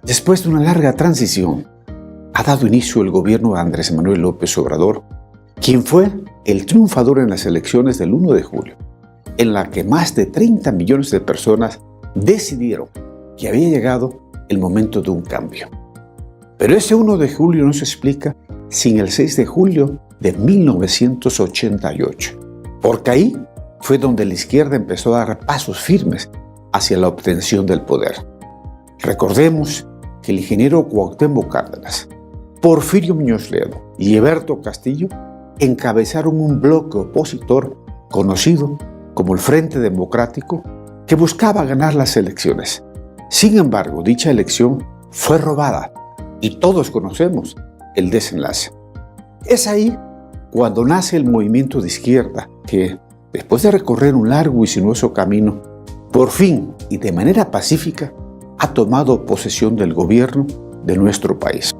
Después de una larga transición, ha dado inicio el gobierno de Andrés Manuel López Obrador, quien fue el triunfador en las elecciones del 1 de julio, en la que más de 30 millones de personas decidieron que había llegado el momento de un cambio. Pero ese 1 de julio no se explica sin el 6 de julio de 1988, porque ahí fue donde la izquierda empezó a dar pasos firmes hacia la obtención del poder. Recordemos que el ingeniero Cuauhtémoc Cárdenas, Porfirio Muñoz Ledo y Eberto Castillo encabezaron un bloque opositor conocido como el Frente Democrático que buscaba ganar las elecciones. Sin embargo, dicha elección fue robada y todos conocemos el desenlace. Es ahí cuando nace el movimiento de izquierda que, después de recorrer un largo y sinuoso camino, por fin y de manera pacífica, ha tomado posesión del gobierno de nuestro país.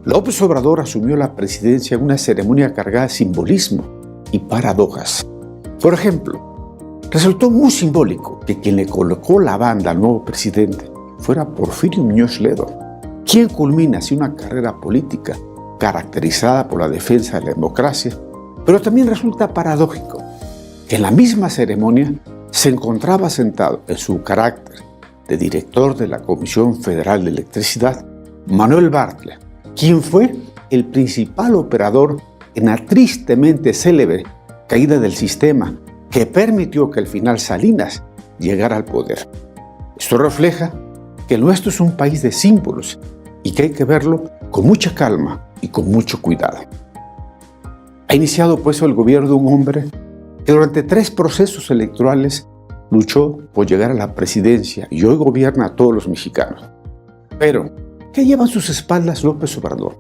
López Obrador asumió la presidencia en una ceremonia cargada de simbolismo y paradojas. Por ejemplo, resultó muy simbólico que quien le colocó la banda al nuevo presidente fuera Porfirio Muñoz Ledo, quien culmina así una carrera política caracterizada por la defensa de la democracia, pero también resulta paradójico que en la misma ceremonia se encontraba sentado en su carácter de director de la Comisión Federal de Electricidad, Manuel Bartlett, quien fue el principal operador en la tristemente célebre caída del sistema que permitió que al final Salinas llegara al poder. Esto refleja que el nuestro es un país de símbolos y que hay que verlo con mucha calma y con mucho cuidado. Ha iniciado pues el gobierno de un hombre que durante 3 procesos electorales luchó por llegar a la presidencia y hoy gobierna a todos los mexicanos. Pero, ¿qué lleva en sus espaldas López Obrador?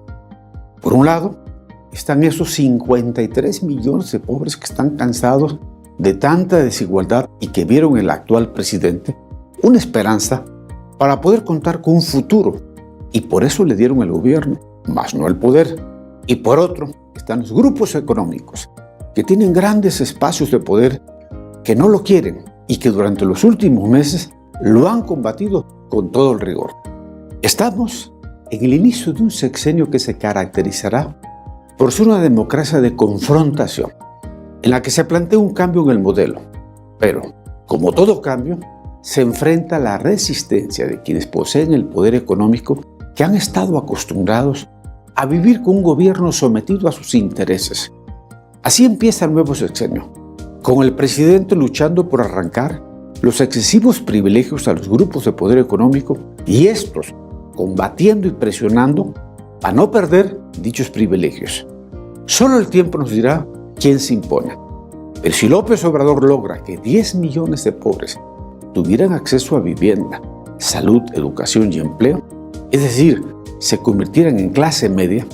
Por un lado, están esos 53 millones de pobres que están cansados de tanta desigualdad y que vieron en el actual presidente una esperanza para poder contar con un futuro, y por eso le dieron el gobierno, más no el poder. Y por otro, están los grupos económicos que tienen grandes espacios de poder que no lo quieren y que durante los últimos meses lo han combatido con todo el rigor. Estamos en el inicio de un sexenio que se caracterizará por ser una democracia de confrontación, en la que se plantea un cambio en el modelo, pero, como todo cambio, se enfrenta a la resistencia de quienes poseen el poder económico que han estado acostumbrados a vivir con un gobierno sometido a sus intereses. Así empieza el nuevo sexenio, con el presidente luchando por arrancar los excesivos privilegios a los grupos de poder económico y estos combatiendo y presionando para no perder dichos privilegios. Solo el tiempo nos dirá quién se impone. Pero si López Obrador logra que 10 millones de pobres tuvieran acceso a vivienda, salud, educación y empleo, es decir, se convirtieran en clase media,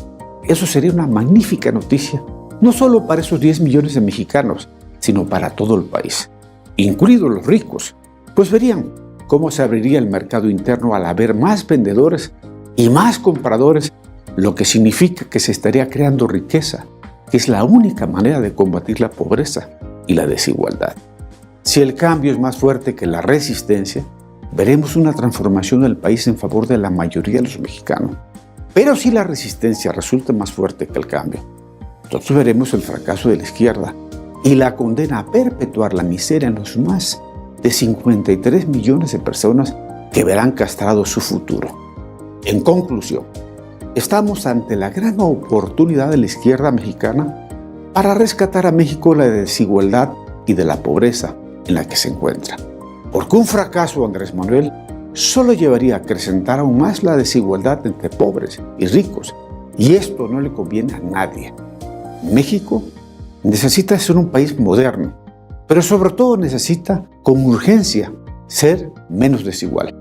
eso sería una magnífica noticia, no solo para esos 10 millones de mexicanos, sino para todo el país, incluidos los ricos, pues verían cómo se abriría el mercado interno al haber más vendedores y más compradores, lo que significa que se estaría creando riqueza, que es la única manera de combatir la pobreza y la desigualdad. Si el cambio es más fuerte que la resistencia, veremos una transformación del país en favor de la mayoría de los mexicanos. Pero si la resistencia resulta más fuerte que el cambio, entonces veremos el fracaso de la izquierda y la condena a perpetuar la miseria en los más de 53 millones de personas que verán castrado su futuro. En conclusión, estamos ante la gran oportunidad de la izquierda mexicana para rescatar a México de la desigualdad y de la pobreza en la que se encuentra. Porque un fracaso de Andrés Manuel solo llevaría a acrecentar aún más la desigualdad entre pobres y ricos, y esto no le conviene a nadie. México necesita ser un país moderno, pero sobre todo necesita con urgencia ser menos desigual.